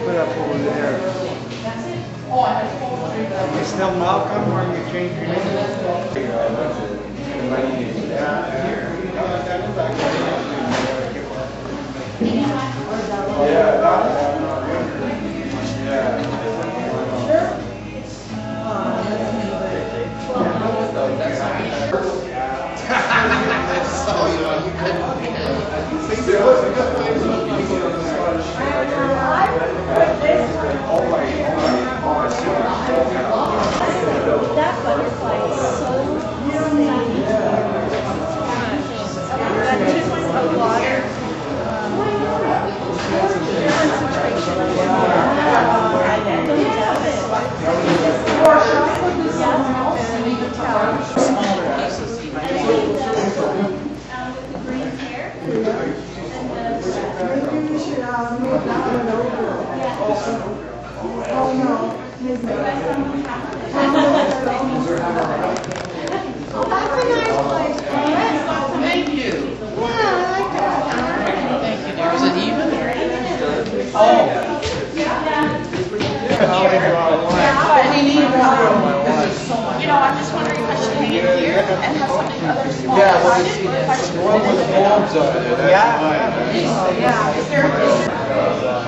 put up over there. You still Malcolm or you change your name? That butterfly is so amazing. That just a water Oh no. Oh, that's a nice place. Thank you. Yeah, I like that. Thank you, dear. Is it even? Oh. You know, I'm just wondering if I should hang it here and have something other small. Yeah, well, sided, or if I should the one with the bulbs over there, that's mine. Yeah, is there?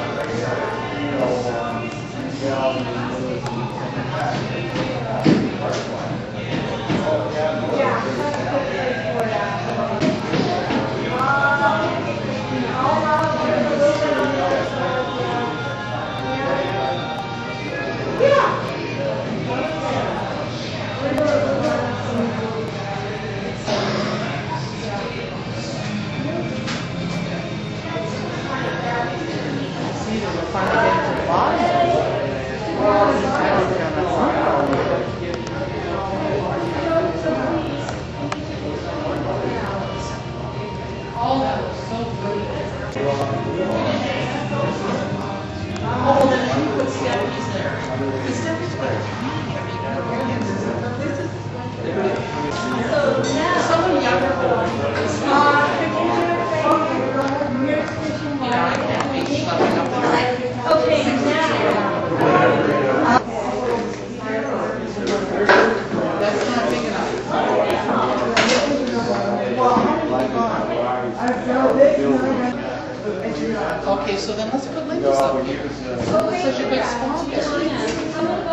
Okay, so then let's put Linda's up here. Such a good spot.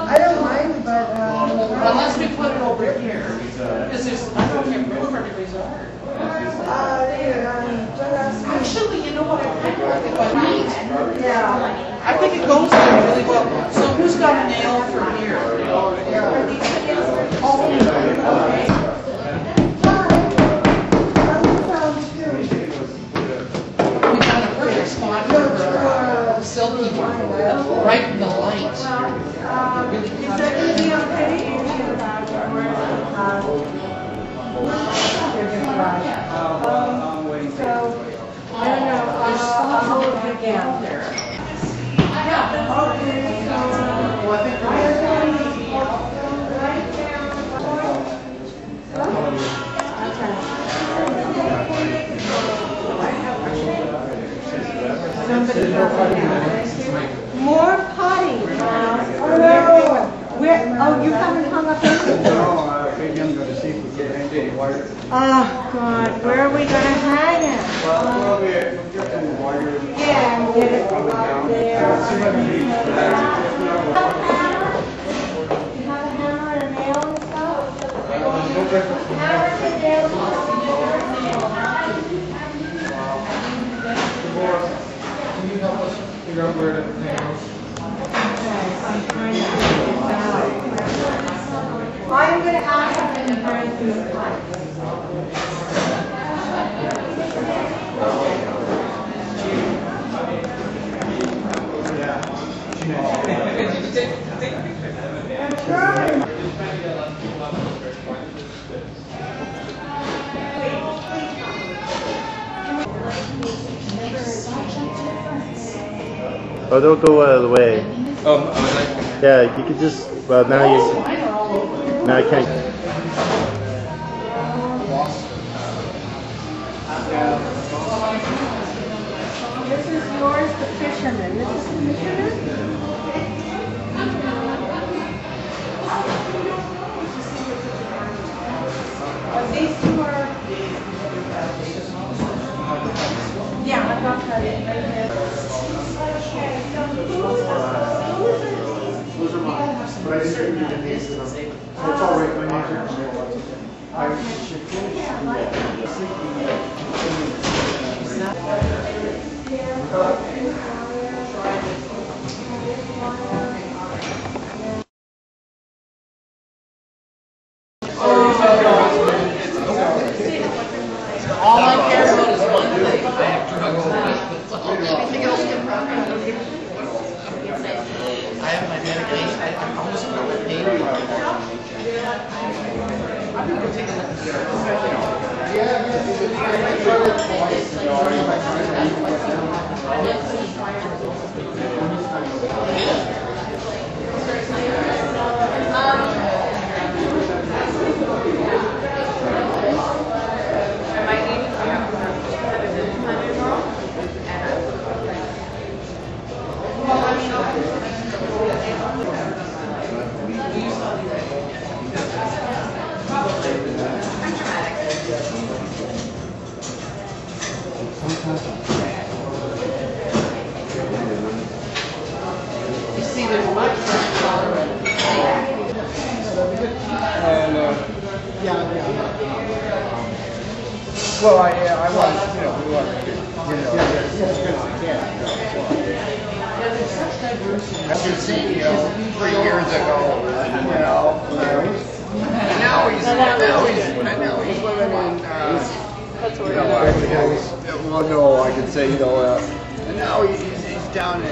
I don't mind, but Unless we put it over here. Because there's, I don't have room for everybody's art. Actually, you know what I think? yeah. I think it goes there really well. So who's got a nail for here? Oh, we got a perfect spot for her silky one, right in the light. Really Is that going to be okay? So, I don't know. I'll hold it again. More potty. Oh no. Where? Oh, you haven't hung up anything? No, maybe I'm going to see if we can hang any wire. Oh God, where are we gonna hang it? Well, we'll get some wire. Yeah, and get it up there. See what we need. You have a hammer and a nail and stuff? Hammer and nail. Can you help us figure out where to hang those? I'm trying to figure this out. I'm gonna ask them to bring these pipes. Oh, don't go out of the way. Okay. Yeah, you could just. Well, now you. Now I can't. This is yours, the fisherman. This is the fisherman? But I just didn't even need them. So it's all right, my name's I should finish. All I care about is one thing. I have drugs and everything else can I have my medication. I'm almost going to pay for I'm going to take a look You see, there's much less tolerance. And, well, I was, we want to as good as I can. I should see, 3 years ago, and now he's living in, well, no, I could say, and now he's down in,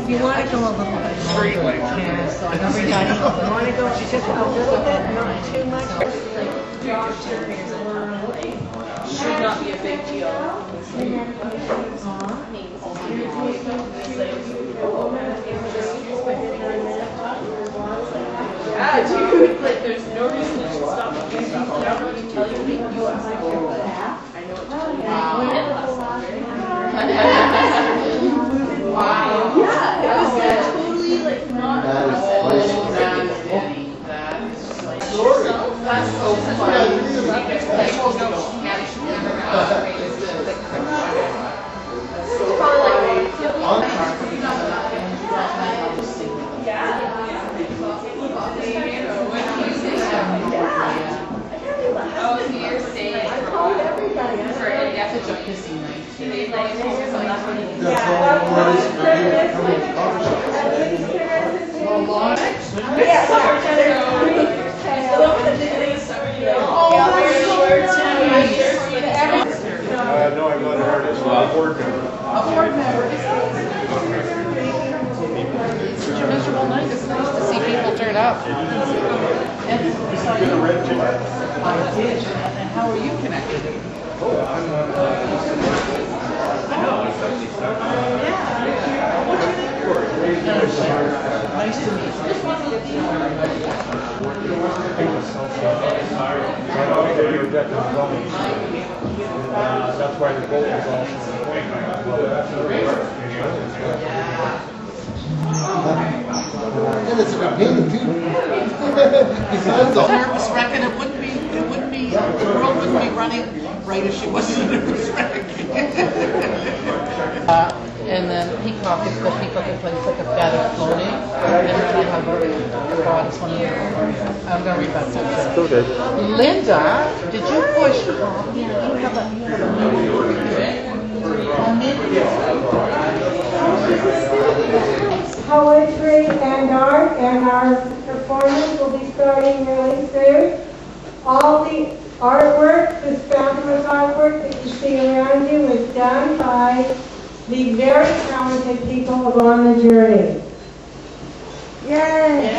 You want to go a little bit Street longer. Lake. Yeah, so everybody, you want to go just a little bit, not too much. Should not be a big deal. Yeah, dude, like there's no reason you should stop doing stuff. Whatever you tell you, make you I know what wow. Yeah, it was totally like not. That's so funny. No, I'm not an artist, I'm a board member. A board member. It's such a miserable night. It's nice to see people turn up. And I did. And how are you connected? Nice to meet you. That's why the goal is all. And it's a good painting too. If I was a nervous wreck, and it wouldn't be, the world wouldn't be running right if she wasn't a nervous wreck. And then peacock is the peacock in place like a feather floating. And then I have a God, it's one of the, I'm going to read that section. Okay. Linda, did you push? Poetry and art, and our performance will be starting really soon. All the artwork, this fabulous artwork that you see around you is done by the very talented people of On the Journey. Yay!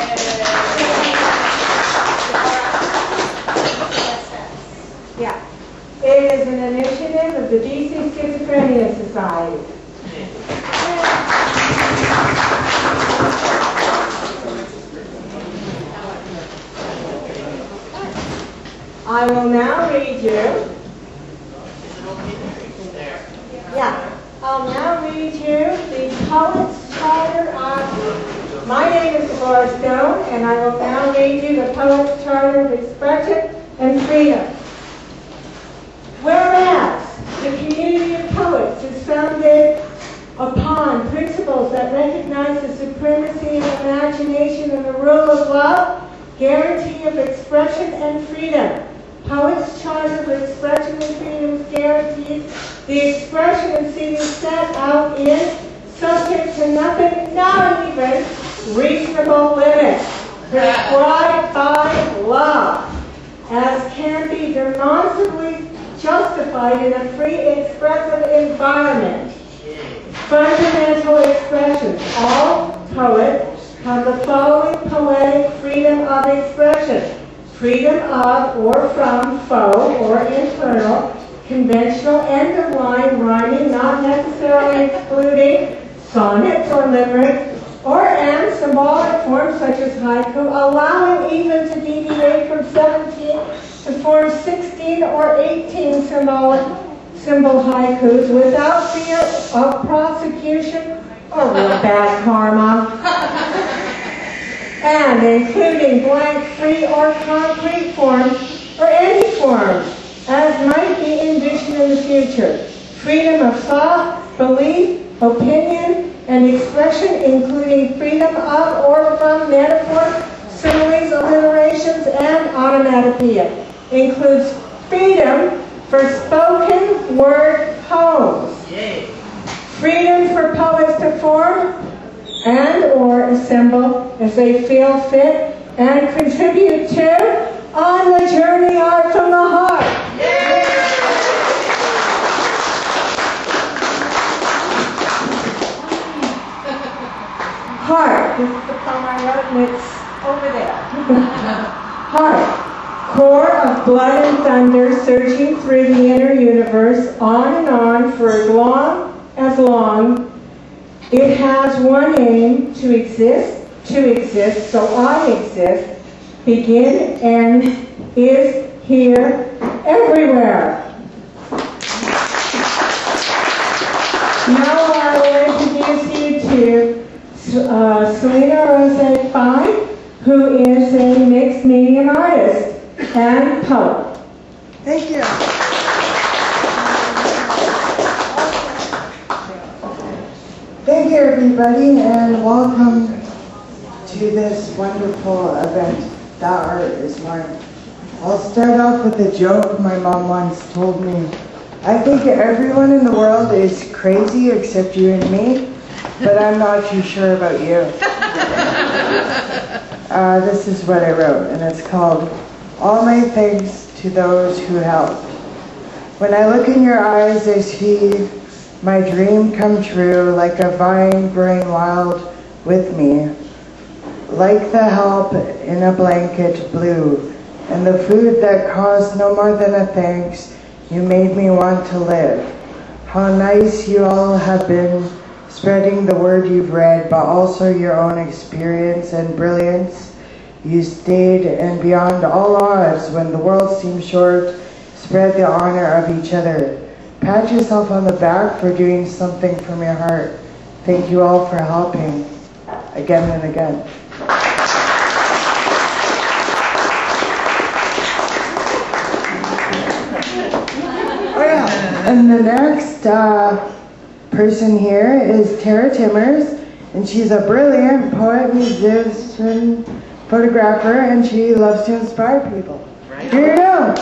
Yeah. It is an initiative of the BC Schizophrenia Society. I will now read you. Yeah. I'll now read you the Poets Charter of. My name is Laura Stone, and I will now read you the Poets Charter of Expression and Freedom. Whereas the community of poets is founded upon principles that recognize the supremacy of imagination and the rule of love, guarantee of expression and freedom. Poets' charter for expression and freedom guarantees the expression and freedom set out in, subject to nothing, not even reasonable limits, prescribed by law, as can be demonstrably justified in a free expressive environment. Fundamental expressions. All poets have the following poetic freedom of expression. Freedom of or from foe or internal, conventional end of line rhyming, not necessarily excluding sonnets or limericks, and symbolic forms such as haiku, allowing even to deviate from 17 to form 16 or 18 symbol haikus without fear of prosecution or real bad karma. And including blank, free, or concrete forms, or any form, as might be envisioned in the future. Freedom of thought, belief, opinion, and expression, including freedom of or from metaphors, similes, alliterations, and onomatopoeia. Includes freedom for spoken word poems. Freedom for poets to form and or assemble as they feel fit and contribute to On the Journey Art from the Heart. Heart. This is the poem I wrote and it's over there. Heart. Core of blood and thunder surging through the inner universe on and on for as long it has one aim, to exist, so I exist, begin, end, is, here, everywhere. Now I will introduce you to Selena Rose Fine, who is a mixed media artist and poet. Thank you. Thank you, everybody, and welcome to this wonderful event, That Art is Mine. I'll start off with a joke my mom once told me. I think everyone in the world is crazy except you and me, but I'm not too sure about you. This is what I wrote, and it's called, All My Thanks to Those Who Helped. When I look in your eyes, I see my dream come true, like a vine growing wild with me, like the help in a blanket blue, and the food that cost no more than a thanks. You made me want to live. How nice you all have been, spreading the word you've read, but also your own experience and brilliance. You stayed, and beyond all odds, when the world seemed short, spread the honor of each other. Pat yourself on the back for doing something from your heart. Thank you all for helping again and again. Oh yeah, and the next person here is Tara Timmers, and she's a brilliant poet, musician, photographer, and she loves to inspire people. Here you go.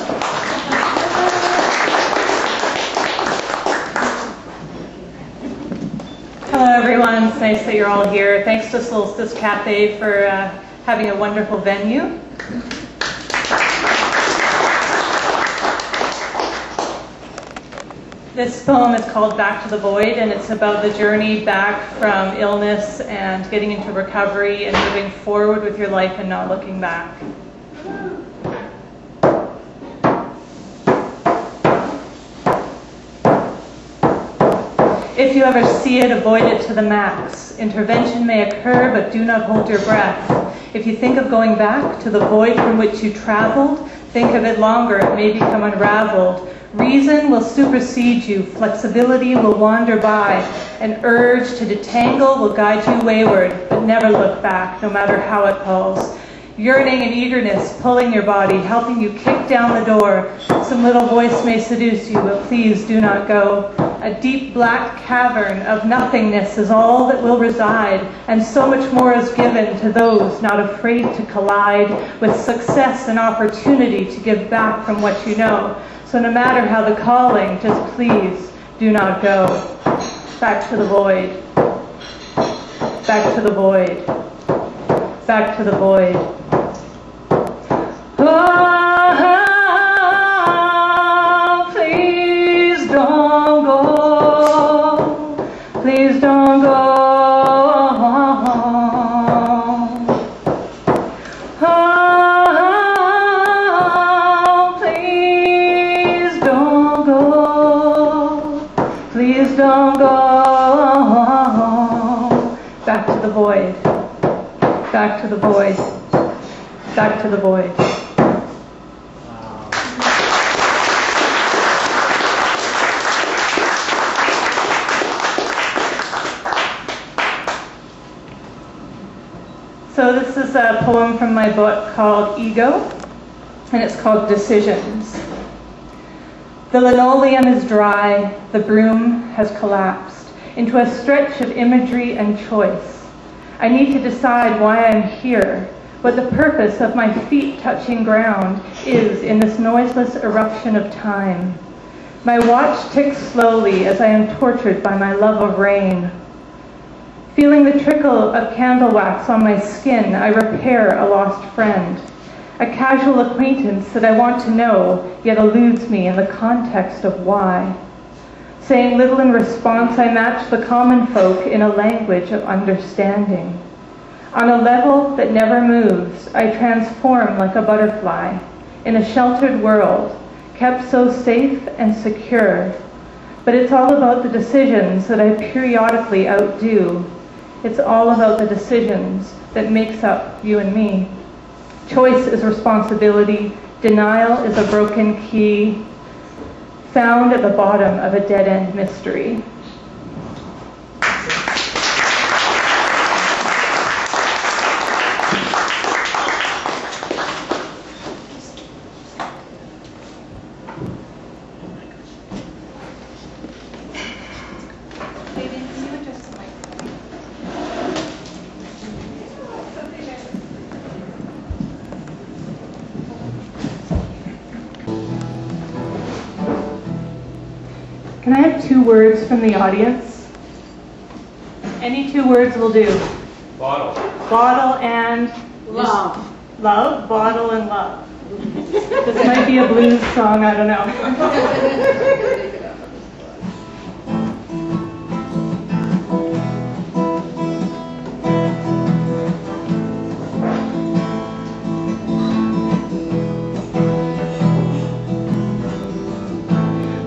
Hello everyone, it's nice that you're all here. Thanks to Soltice Cafe for having a wonderful venue. This poem is called Back to the Void, and it's about the journey back from illness and getting into recovery and moving forward with your life and not looking back. If you ever see it, avoid it to the max. Intervention may occur, but do not hold your breath. If you think of going back to the void from which you traveled, think of it longer. It may become unraveled. Reason will supersede you. Flexibility will wander by. An urge to detangle will guide you wayward, but never look back, no matter how it falls. Yearning and eagerness pulling your body, helping you kick down the door. Some little voice may seduce you, but please do not go. A deep black cavern of nothingness is all that will reside, and so much more is given to those not afraid to collide with success and opportunity to give back from what you know. So no matter how the calling, just please do not go. Back to the void. Back to the void. Back to the void. Oh, please don't go. Please don't go. Oh, please don't go. Please don't go. Back to the void. Back to the void. Back to the void. So this is a poem from my book called Ego, and it's called Decisions. The linoleum is dry, the broom has collapsed into a stretch of imagery and choice. I need to decide why I'm here, what the purpose of my feet touching ground is in this noiseless eruption of time. My watch ticks slowly as I am tortured by my love of rain. Feeling the trickle of candle wax on my skin, I repair a lost friend. A casual acquaintance that I want to know, yet eludes me in the context of why. Saying little in response, I match the common folk in a language of understanding. On a level that never moves, I transform like a butterfly in a sheltered world, kept so safe and secure. But it's all about the decisions that I periodically outdo. It's all about the decisions that makes up you and me. Choice is responsibility. Denial is a broken key found at the bottom of a dead-end mystery. Can I have 2 words from the audience? Any 2 words will do. Bottle. Bottle and Love. Love? Bottle and love. This might be a blues song, I don't know.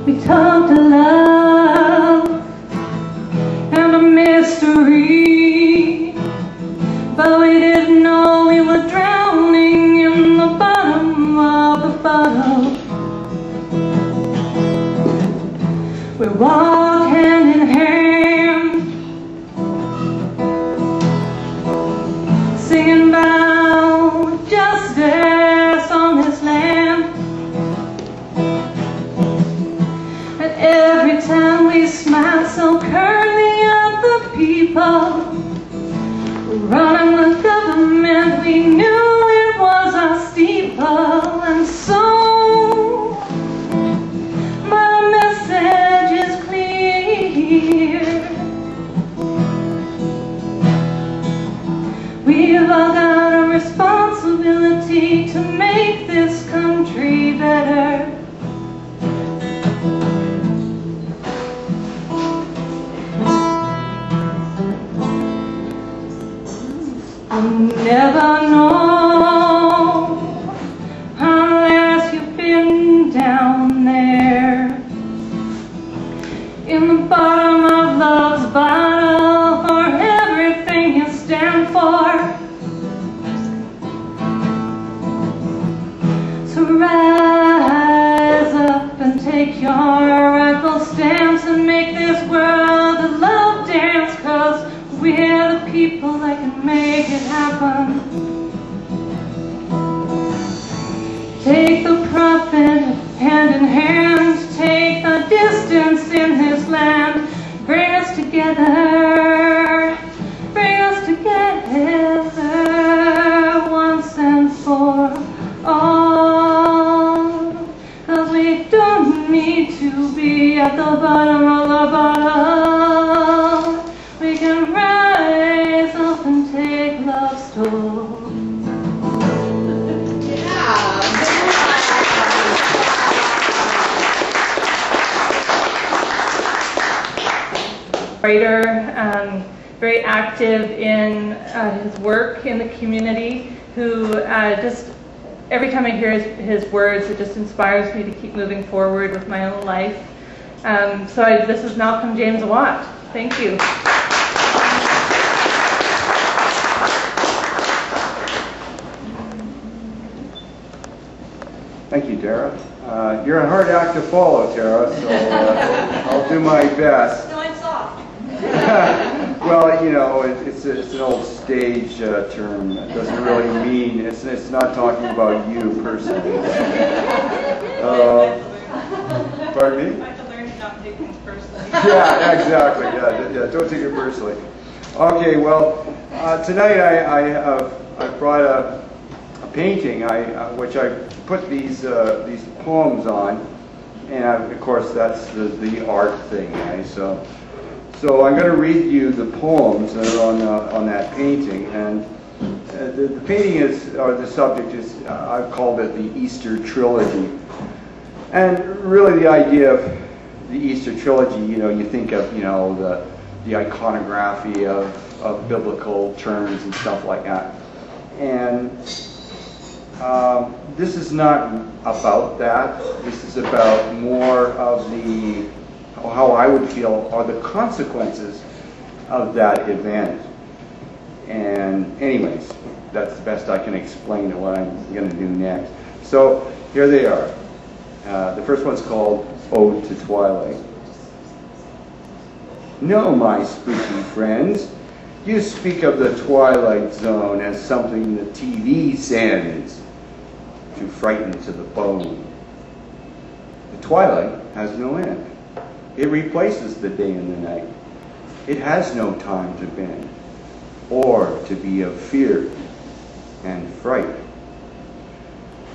We talked of love and a mystery, but we didn't know we were drowning in the bottom of the bottle. We walked hand in hand, singing about justice on this land. Every time we smiled so curly at the people running the government, we knew it was our steeple. And so my message is clear. We've all got a responsibility to make this country better. Never know unless you've been down there in the bottom of love's bottle for everything you stand for. So rise up and take your rightful stance and make this world a love dance, 'cause we're the people that can make it happen. Take the prophet hand in hand, take the distance in this land, bring us together once and for all. 'Cause we don't need to be at the bottom of the bottle. We can rise up and take love's toll. Writer, very active in his work in the community, who just every time I hear his words, it just inspires me to keep moving forward with my own life. This is Malcolm James Watt. Thank you. Thank you, Tara. You're a hard act to follow, Tara, so I'll do my best. No, it's soft. Well, you know, it's an old stage term. It doesn't really mean, it's not talking about you personally. Pardon me? I have to learn to not take things personally. Yeah, exactly. Yeah, don't take it personally. Okay, well, tonight I brought a painting which I put these poems on, and of course that's the art thing, right? So I'm going to read you the poems that are on that painting, and the painting the subject is, I've called it the Easter Trilogy. And really the idea of the Easter Trilogy, you know, you think of, you know, the iconography of biblical terms and stuff like that. And this is not about that. This is about more of how I would feel are the consequences of that event. And anyways, that's the best I can explain to what I'm going to do next. So here they are. The first one's called Ode to Twilight. No, my spooky friends, you speak of the Twilight Zone as something the TV sends to frighten to the bone. The twilight has no end. It replaces the day and the night. It has no time to bend, or to be of fear and fright.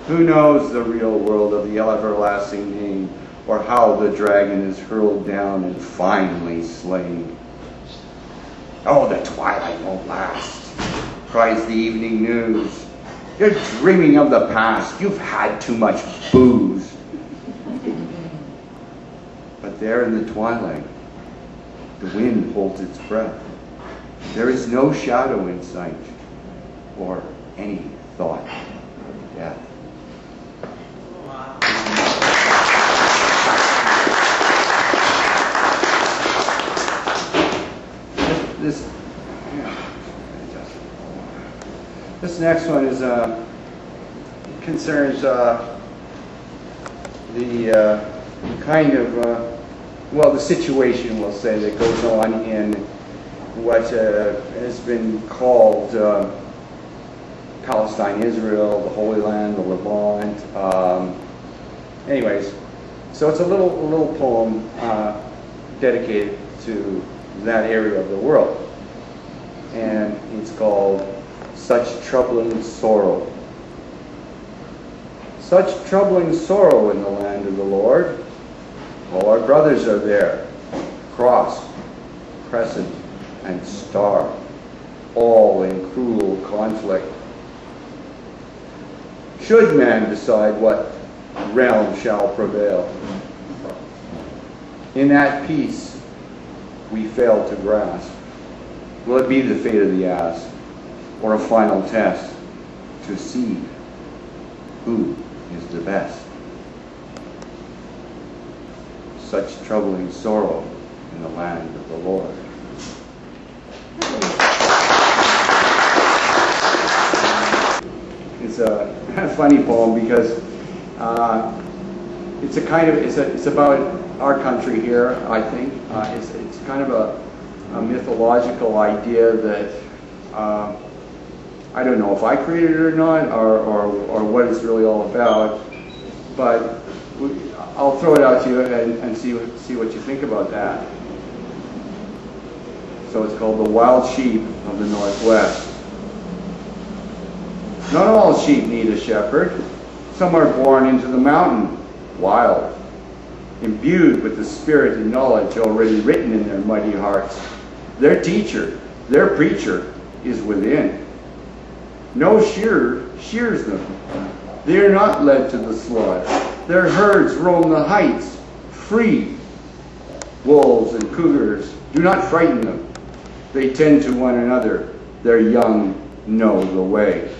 Who knows the real world of the everlasting name, or how the dragon is hurled down and finally slain? Oh, the twilight won't last, cries the evening news. You're dreaming of the past. You've had too much booze. But there in the twilight, the wind holds its breath. There is no shadow in sight, or any thought of death. This next one is concerns the kind of the situation, we'll say, that goes on in what has been called Palestine, Israel, the Holy Land, the Levant. Anyways, so it's a little poem dedicated to that area of the world, and it's called Such Troubling Sorrow. Such troubling sorrow in the land of the Lord. All our brothers are there, cross, crescent, and star, all in cruel conflict. Should man decide what realm shall prevail? In that peace we fail to grasp. Will it be the fate of the ass, or a final test to see who is the best? Such troubling sorrow in the land of the Lord. It's a funny poem because it's about our country here, I think. It's kind of a mythological idea that I don't know if I created it or not, or what it's really all about, but I'll throw it out to you and see what you think about that. So it's called The Wild Sheep of the Northwest. Not all sheep need a shepherd. Some are born into the mountain, wild, imbued with the spirit and knowledge already written in their mighty hearts. Their teacher, their preacher, is within. No shearer shears them. They are not led to the slaughter. Their herds roam the heights, free. Wolves and cougars do not frighten them. They tend to one another. Their young know the way.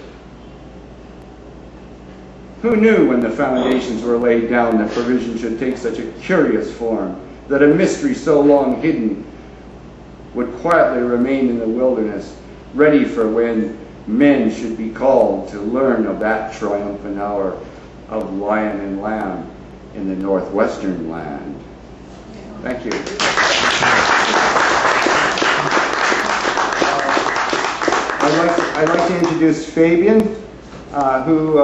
Who knew when the foundations were laid down that provision should take such a curious form, that a mystery so long hidden would quietly remain in the wilderness, ready for when men should be called to learn of that triumphant hour of lion and lamb in the northwestern land. Thank you. I'd like to introduce Fabian, who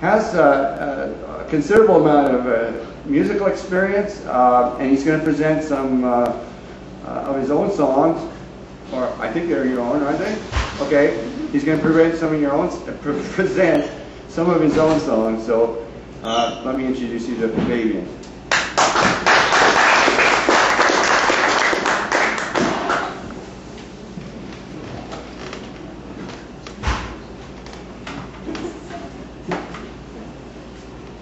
has a considerable amount of musical experience, and he's going to present some of his own songs, or I think they're your own, aren't they? Okay, he's going to present some of his own songs. So let me introduce you to Fabian.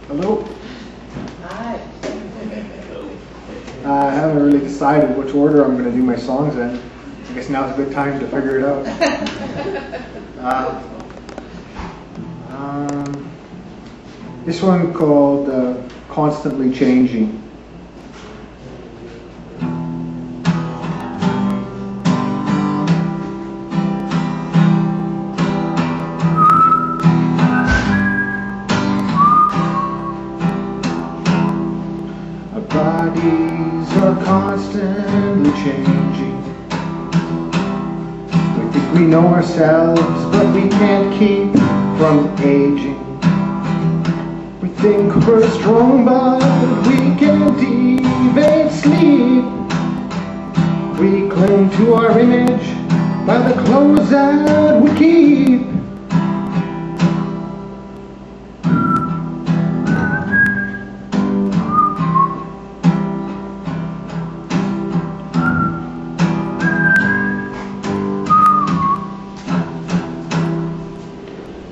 Hello. Hi. I haven't really decided which order I'm going to do my songs in. I guess now's a good time to figure it out. This one called Constantly Changing. Our bodies are constantly changing. We think we know ourselves, but we can't keep from aging. We think we're strong, but we can't even sleep. We cling to our image by the clothes that we keep.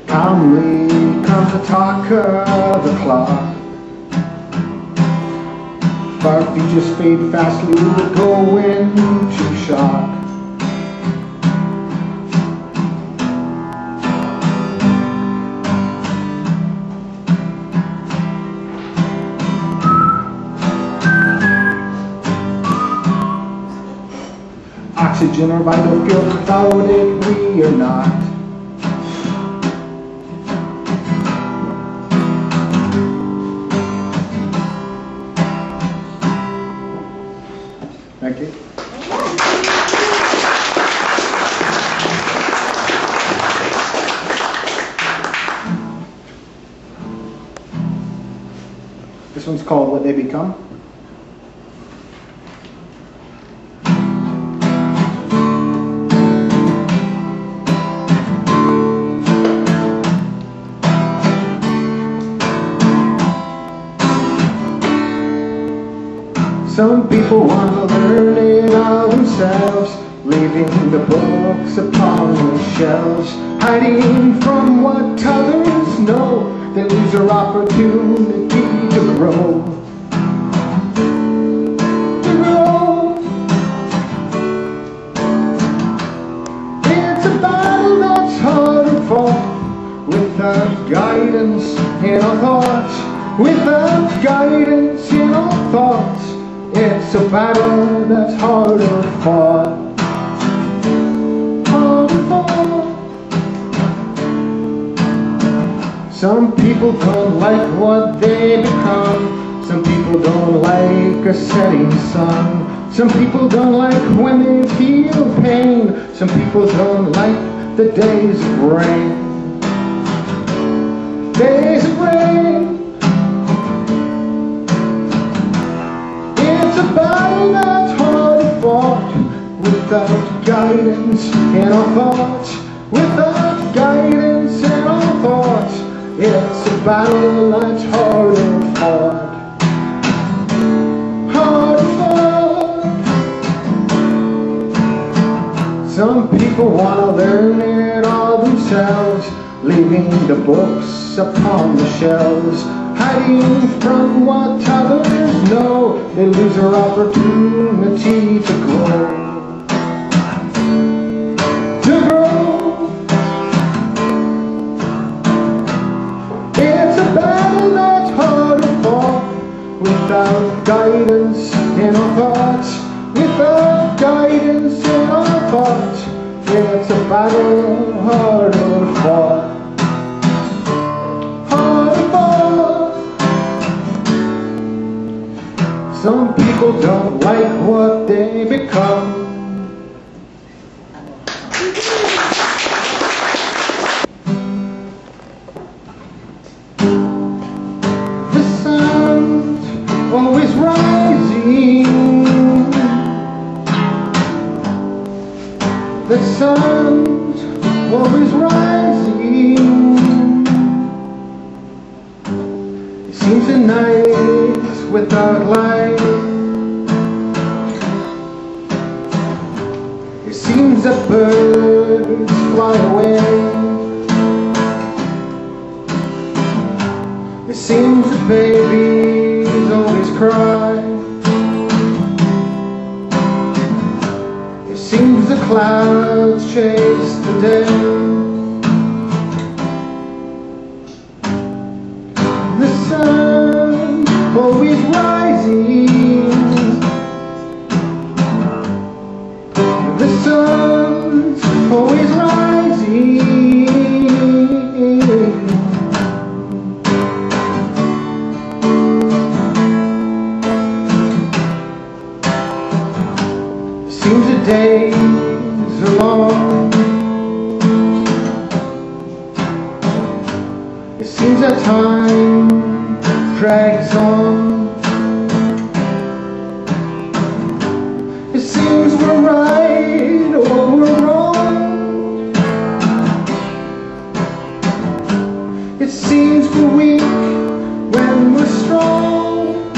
Calmly comes the talk of the clock. If our features fade fastly, we would go into shock. Oxygen or vital fuels, without it we are not. Thank you. This one's called What They Become. Some people want to learn it all themselves, leaving the books upon the shelves, hiding from what others know. They lose their opportunity to grow. It's a battle that's hard to fight, without guidance in our thoughts, without guidance in our thoughts. It's a battle that's harder fought. Harder fought. Some people don't like what they become. Some people don't like a setting sun. Some people don't like when they feel pain. Some people don't like the days of rain. Days of rain. It's a battle that's hard fought without guidance in our thoughts. Without guidance in our thoughts. It's a battle that's hard fought. Hard fought. Some people want to learn it all themselves, leaving the books upon the shelves, hiding from what others know. They lose their opportunity to grow. To grow. It's a battle that's hard fought without guidance in our thoughts. Without guidance in our thoughts. It's a battle hard fought. Some people don't like what they become. The sun's always rising. The sun's always rising. It seems a night without light. It seems that birds fly away. It seems that babies always cry. It seems the clouds chase the day. The sun always rising. The sun's always rising. Seems the days are long. It seems that time drags on. It seems we're right or we're wrong. It seems we're weak when we're strong.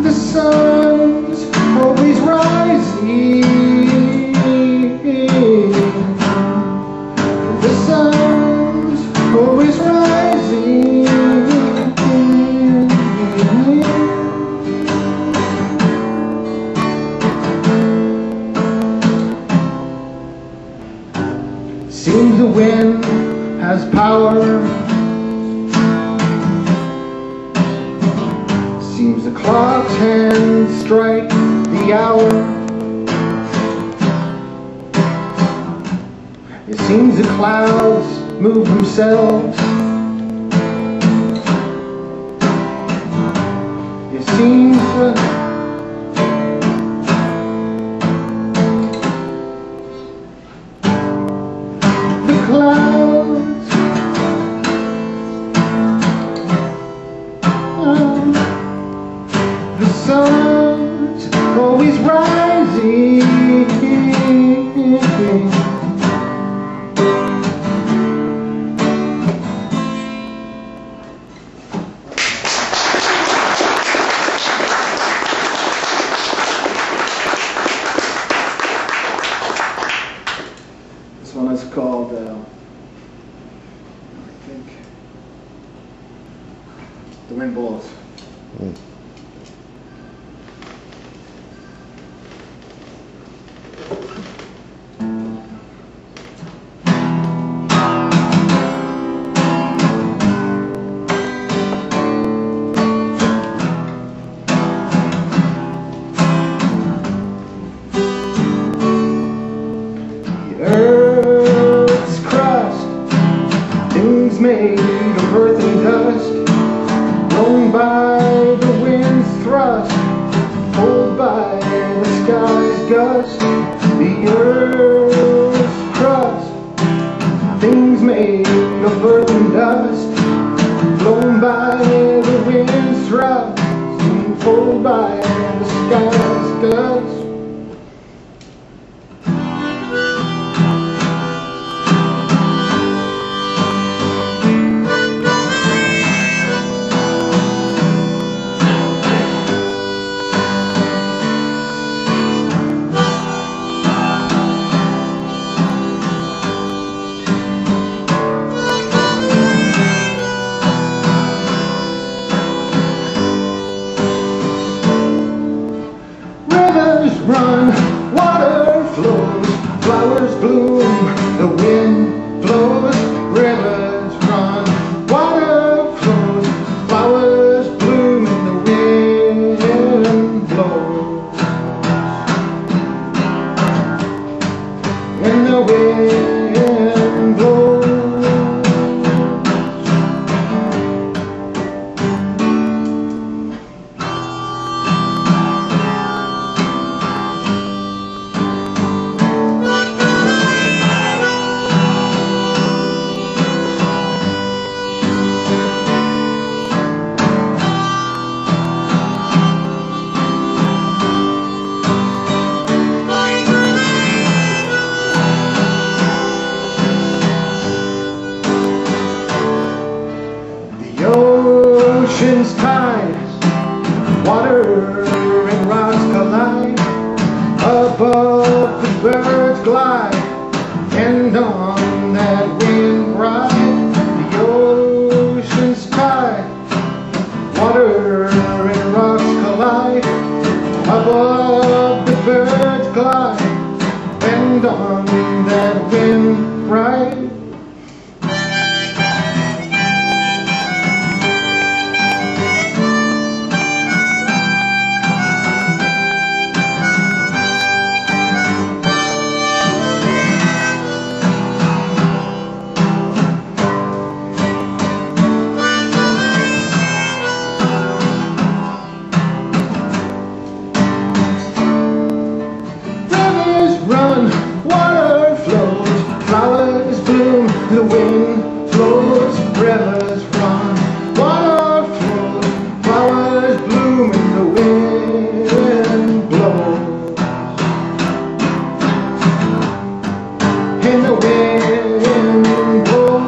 The sun's always rising. The sun's always rising. Seems the wind has power. Seems the clock's hands strike the hour. It seems the clouds move themselves. It seems the clouds the sun's always rising. This one is called, I think, The Wind Blows. Earth's crust, things made of earth and dust, blown by the wind's thrust, pulled by the sky's gust. the earth's crust. Things made of earth and dust, blown by the wind's thrust, and pulled by the sky's gust. Run, water flows, flowers bloom, the wind blows, rivers run, water flows, flowers bloom, and the wind blows, and the wind blows. Ocean's tides, water and rocks collide, above the birds glide, and on that wind ride. The ocean's tides, water and rocks collide, above the birds glide, and on that wind ride. Run, water flows, flowers bloom, the wind flows, rivers run, water flows, flowers bloom, and the wind blows, and the wind blows.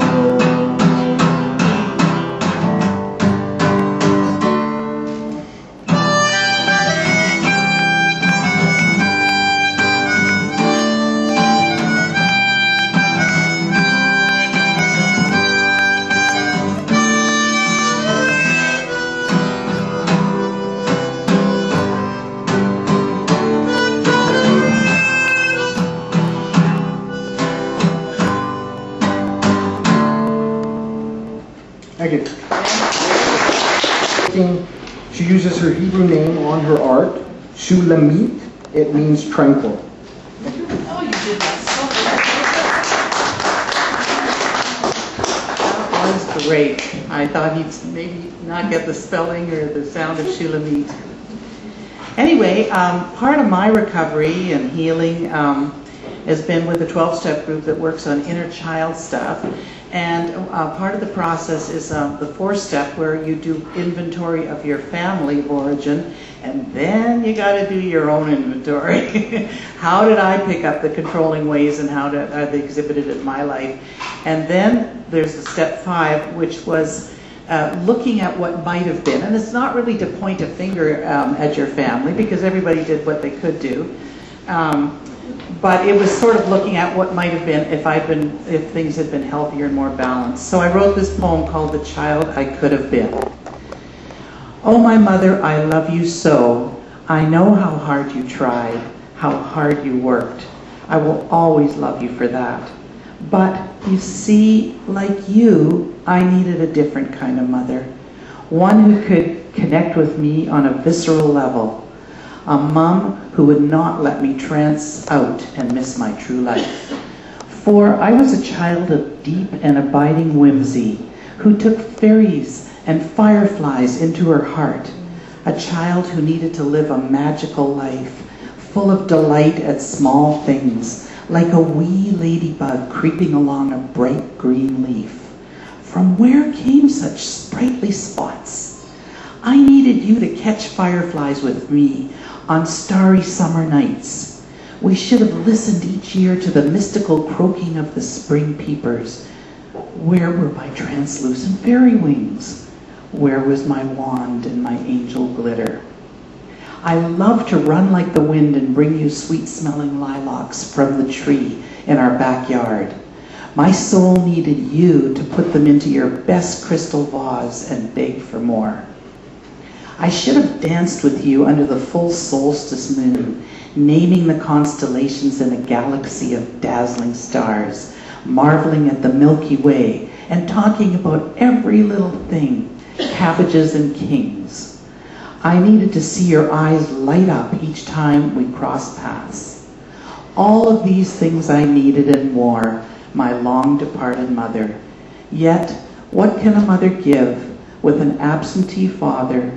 Thank you. She uses her Hebrew name on her art, Shulamit. It means tranquil. Oh, you did that so well. That was great. I thought he'd maybe not get the spelling or the sound of Shulamit. Anyway, part of my recovery and healing has been with the 12-step group that works on inner child stuff. And part of the process is the 4-step where you do inventory of your family of origin, and then you got to do your own inventory. How did I pick up the controlling ways, and how are they exhibited in my life? And then there's the step 5, which was looking at what might have been. And it's not really to point a finger at your family, because everybody did what they could do. But it was sort of looking at what might have been if things had been healthier and more balanced. So I wrote this poem called The Child I Could Have Been. Oh, my mother, I love you so. I know how hard you tried, how hard you worked. I will always love you for that. But you see, like you, I needed a different kind of mother. One who could connect with me on a visceral level. A mom who would not let me trance out and miss my true life. For I was a child of deep and abiding whimsy, who took fairies and fireflies into her heart. A child who needed to live a magical life, full of delight at small things, like a wee ladybug creeping along a bright green leaf. From where came such sprightly spots? I needed you to catch fireflies with me on starry summer nights. We should have listened each year to the mystical croaking of the spring peepers. Where were my translucent fairy wings? Where was my wand and my angel glitter? I love to run like the wind and bring you sweet-smelling lilacs from the tree in our backyard. My soul needed you to put them into your best crystal vase and beg for more. I should have danced with you under the full solstice moon, naming the constellations in a galaxy of dazzling stars, marveling at the Milky Way and talking about every little thing, cabbages and kings. I needed to see your eyes light up each time we crossed paths. All of these things I needed and more, my long-departed mother. Yet, what can a mother give with an absentee father,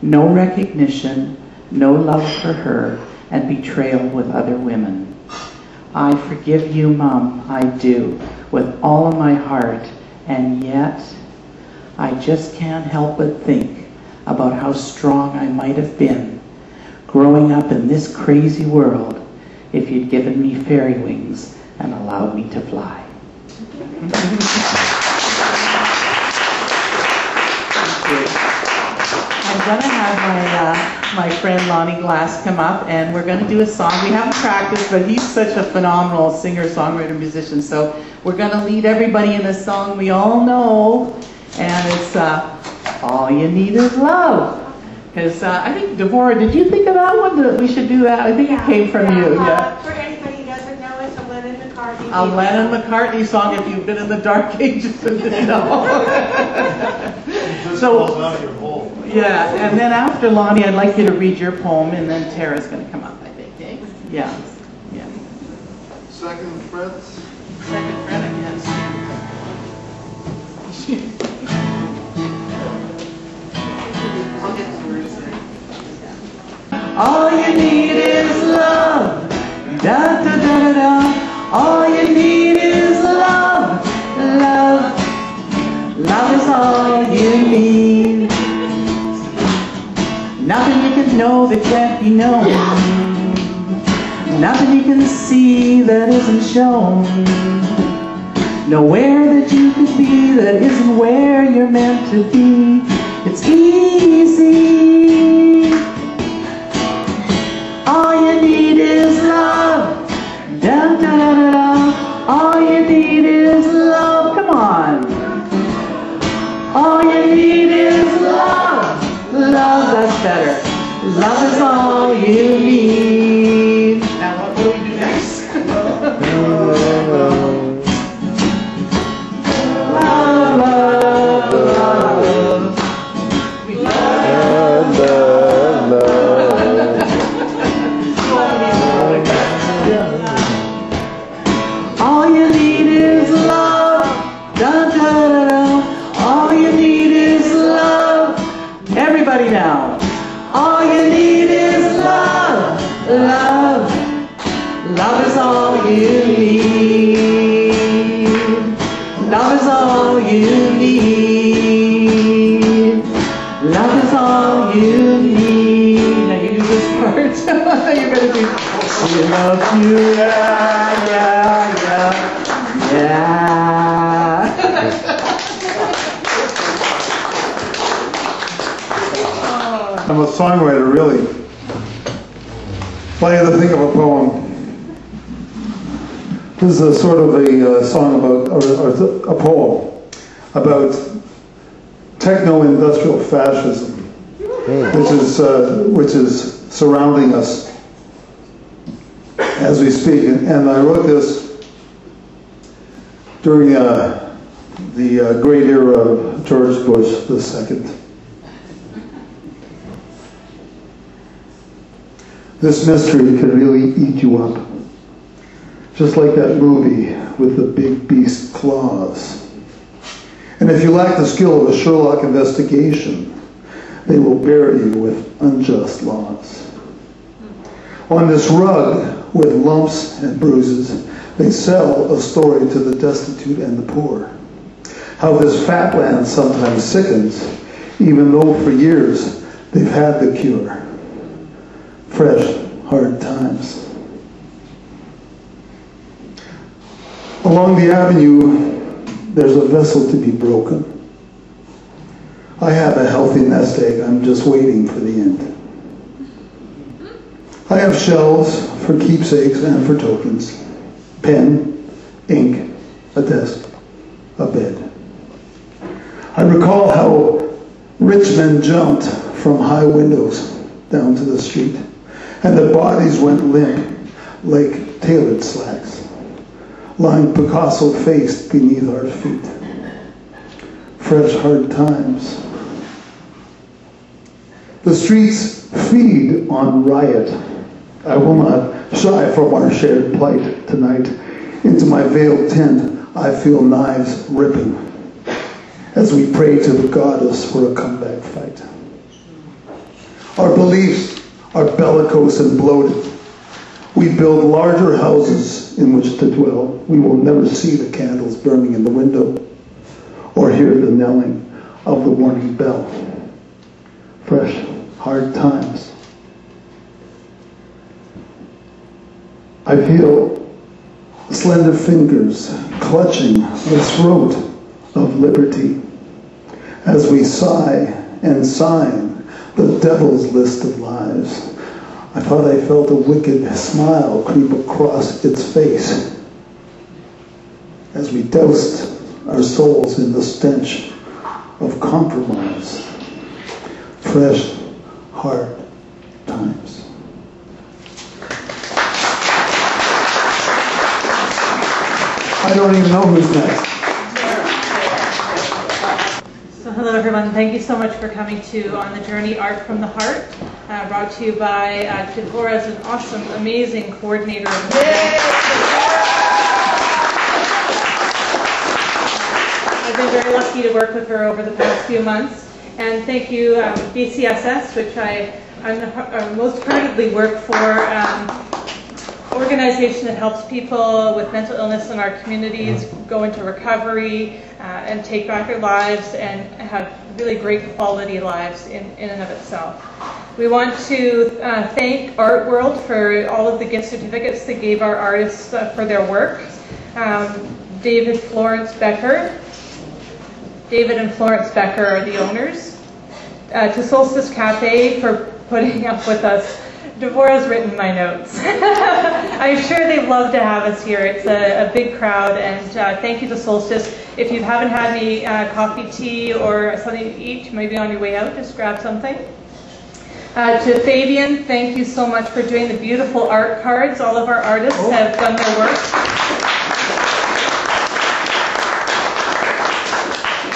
no recognition, no love for her, and betrayal with other women? I forgive you, Mom, I do, with all of my heart, and yet I just can't help but think about how strong I might have been growing up in this crazy world if you'd given me fairy wings and allowed me to fly. I'm going to have my friend Lonnie Glass come up, and we're going to do a song. We haven't practiced, but he's such a phenomenal singer, songwriter, musician. So we're going to lead everybody in a song we all know, and it's All You Need Is Love. Because I think, Devorah, did you think of that one, that we should do that? I think it came from you. Yeah. For anybody who doesn't know, it's a Lennon McCartney. A Lennon McCartney song, if you've been in the dark ages and didn't know. Yeah, and then after Lonnie, I'd like you to read your poem, and then Tara's going to come up, I think. Eh? Yeah. Second fret. Second fret, I guess. I'll get the words there. All you need is love. Da da da da da. All you need is love. Love. Love is all you need. Nothing you can know that can't be known. Nothing you can see that isn't shown. Nowhere that you could be that isn't where you're meant to be. It's easy. All you need is love. Da da da da da. All you need is love. Come on. All you need is love. Love, that's better. Love is all you need. Now what do we do next? Love, love, love. We love, love, love. All you need is love. Da, da, da, da. All you need is love. Everybody now. All you need is love. Love. Love is all you need. Love is all you need. Love is all you need. Now you do this part. You're going to do. We love you, yeah, yeah, yeah, yeah. I'm a songwriter, really. If I had to think of a poem, this is a sort of a song about, or a poem about techno-industrial fascism, which is surrounding us as we speak. And I wrote this during the great era of George Bush II. This mystery can really eat you up, just like that movie with the big beast claws. And if you lack the skill of a Sherlock investigation, they will bury you with unjust laws. On this rug, with lumps and bruises, they sell a story to the destitute and the poor. How this fat land sometimes sickens, even though for years they've had the cure. Fresh, hard times. Along the avenue, there's a vessel to be broken. I have a healthy nest egg. I'm just waiting for the end. I have shelves for keepsakes and for tokens. Pen, ink, a desk, a bed. I recall how rich men jumped from high windows down to the street, and their bodies went limp like tailored slacks, lying Picasso-faced beneath our feet. Fresh, hard times. The streets feed on riot. I will not shy from our shared plight tonight. Into my veiled tent, I feel knives ripping as we pray to the goddess for a comeback fight. Our beliefs are bellicose and bloated. We build larger houses in which to dwell. We will never see the candles burning in the window or hear the knelling of the warning bell. Fresh, hard times. I feel slender fingers clutching the throat of liberty as we sigh and sign the devil's list of lies. I thought I felt a wicked smile creep across its face as we doused our souls in the stench of compromise. Fresh, hard times. I don't even know who's next. So hello everyone, thank you so much for coming to On the Journey Art from the Heart, brought to you by Deborah, an awesome, amazing coordinator of the event. I've been very lucky to work with her over the past few months, and thank you BCSS, which I'm most heartedly work for, organization that helps people with mental illness in our communities go into recovery and take back their lives and have really great quality lives in and of itself. We want to thank Art World for all of the gift certificates they gave our artists for their work. David and Florence Becker are the owners. To Soltice Cafe for putting up with us. Deborah's written my notes. I'm sure they'd love to have us here. It's a big crowd, and thank you to Solstice. If you haven't had any coffee, tea, or something to eat, maybe on your way out, just grab something. To Fabian, thank you so much for doing the beautiful art cards. All of our artists have done their work.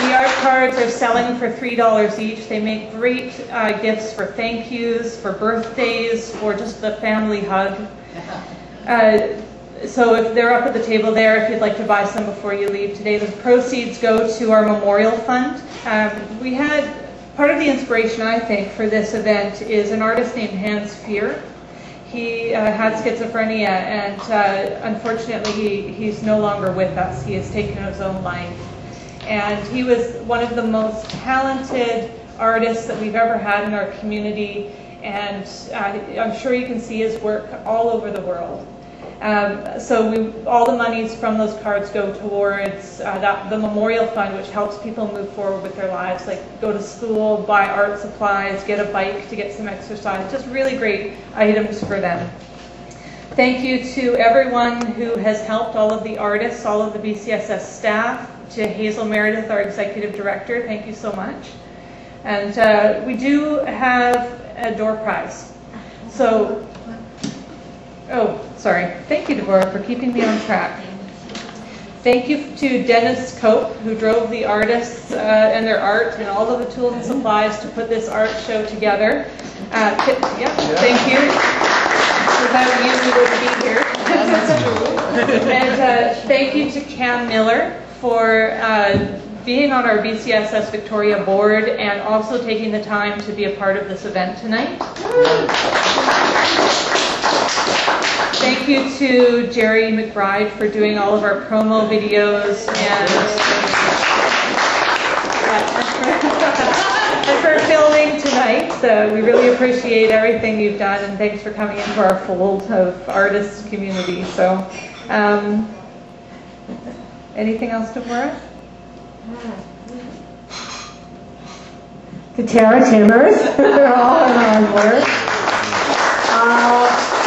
The art cards are selling for $3 each. They make great gifts for thank yous, for birthdays, for just the family hug. So if they're up at the table there, if you'd like to buy some before you leave today, the proceeds go to our memorial fund. We had part of the inspiration, I think, for this event is an artist named Hans Fear. He had schizophrenia, and unfortunately he's no longer with us. He has taken his own life. And he was one of the most talented artists that we've ever had in our community, and I'm sure you can see his work all over the world. So all the monies from those cards go towards the memorial fund, which helps people move forward with their lives, like go to school, buy art supplies, get a bike to get some exercise, just really great items for them. Thank you to everyone who has helped, all of the artists, all of the BCSS staff, to Hazel Meredith, our executive director, thank you so much. And we do have a door prize. So, sorry. Thank you, Deborah, for keeping me on track. Thank you to Dennis Cope, who drove the artists and their art and all of the tools and supplies to put this art show together. Thank you. Without you, we wouldn't be here. And thank you to Cam Miller for being on our BCSS Victoria board and also taking the time to be a part of this event tonight. Thank you to Jerry McBride for doing all of our promo videos and for filming tonight. So we really appreciate everything you've done, and thanks for coming into our fold of artist community. So, anything else to us? To Tara Timmers for all her hard work.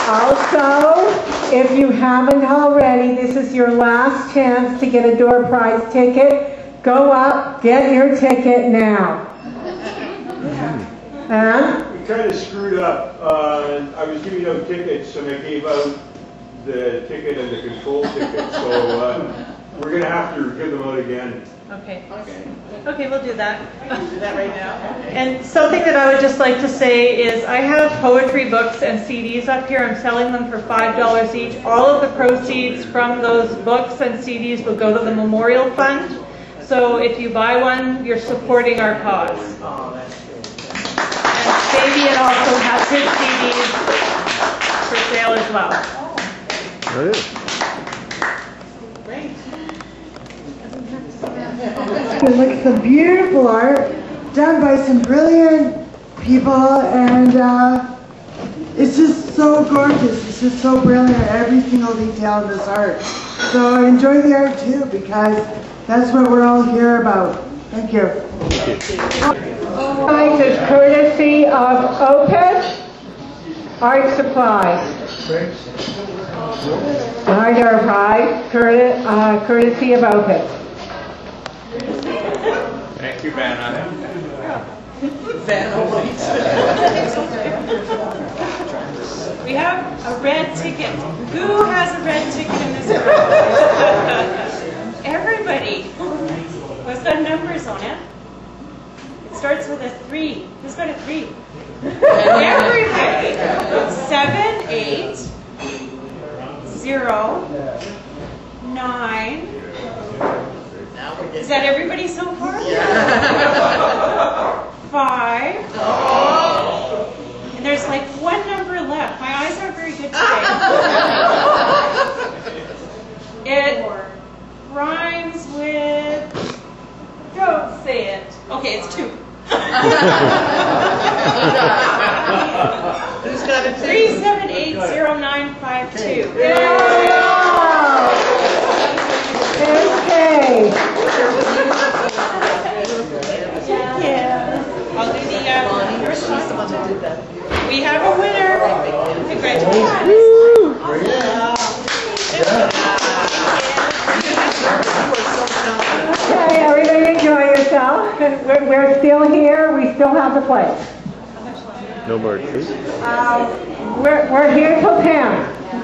Also, if you haven't already, this is your last chance to get a door prize ticket. Go up, get your ticket now. We kind of screwed up. I was giving out tickets and I gave out the ticket and the control ticket, so we're going to have to give them out again. Okay, we'll do that. Do that right now. And something that I would just like to say is I have poetry books and CDs up here. I'm selling them for $5 each. All of the proceeds from those books and CDs will go to the Memorial Fund. So if you buy one, you're supporting our cause. And Fabian also has his CDs for sale as well. Great. Look at the beautiful art done by some brilliant people, and it's just so gorgeous. It's just so brilliant, every single detail in this art. So enjoy the art too, because that's what we're all here about. Thank you. Prize is courtesy of Opus Art Supplies. Our prize, courtesy of Opus. Thank you, Vanna. We have a red ticket. Who has a red ticket in this room? Everybody. What's got numbers on it? It starts with a 3. Who's got a 3? Everybody. 7, 8, 0, 9. Is that everybody so far? Yeah. 5. And there's like one number left. My eyes aren't very good today. It rhymes with... Don't say it. Okay, it's 2. Who's got a 3780952. Okay. Yeah. I'll do the first one. We have a winner. Congratulations. Okay, everybody enjoy yourself. We're still here. We still have the place. No more treats? We're here till 10.